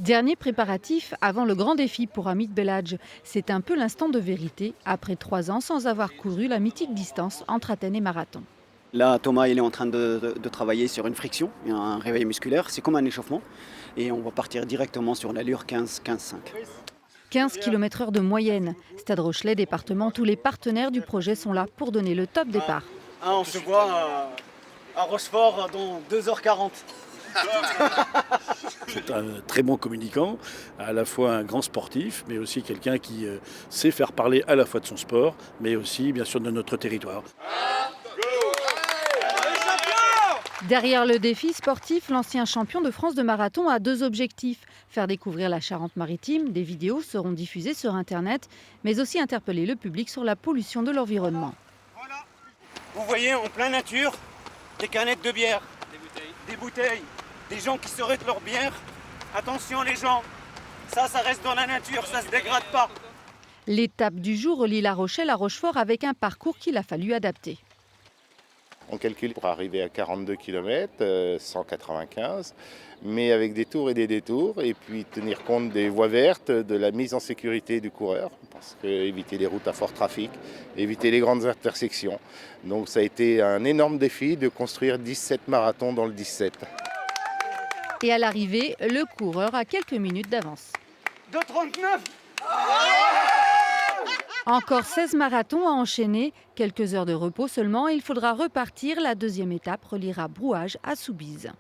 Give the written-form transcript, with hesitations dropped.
Dernier préparatif avant le grand défi pour Amit Belhadj. C'est un peu l'instant de vérité, après 3 ans sans avoir couru la mythique distance entre Athènes et Marathon. Là, Thomas, il est en train de travailler sur une friction, un réveil musculaire. C'est comme un échauffement. Et on va partir directement sur l'allure 15-15-5. 15 km/h de moyenne. Stade Rochelet, département, tous les partenaires du projet sont là pour donner le top départ. On se voit à Rochefort dans 2h40. C'est un très bon communicant, à la fois un grand sportif, mais aussi quelqu'un qui sait faire parler à la fois de son sport, mais aussi bien sûr de notre territoire. Derrière le défi sportif, l'ancien champion de France de marathon a 2 objectifs. Faire découvrir la Charente-Maritime, des vidéos seront diffusées sur Internet, mais aussi interpeller le public sur la pollution de l'environnement. Voilà. Vous voyez en pleine nature des canettes de bière, des bouteilles, des gens qui se jettent leur bière. Attention les gens, ça reste dans la nature, ça ne se dégrade pas. L'étape du jour relie La Rochelle à Rochefort avec un parcours qu'il a fallu adapter. On calcule pour arriver à 42 km, 195, mais avec des tours et des détours, et puis tenir compte des voies vertes, de la mise en sécurité du coureur, parce que éviter les routes à fort trafic, éviter les grandes intersections. Donc ça a été un énorme défi de construire 17 marathons dans le 17. Et à l'arrivée, le coureur a quelques minutes d'avance. 2,39. Encore 16 marathons à enchaîner, quelques heures de repos seulement, il faudra repartir. La deuxième étape reliera Brouage à Soubise.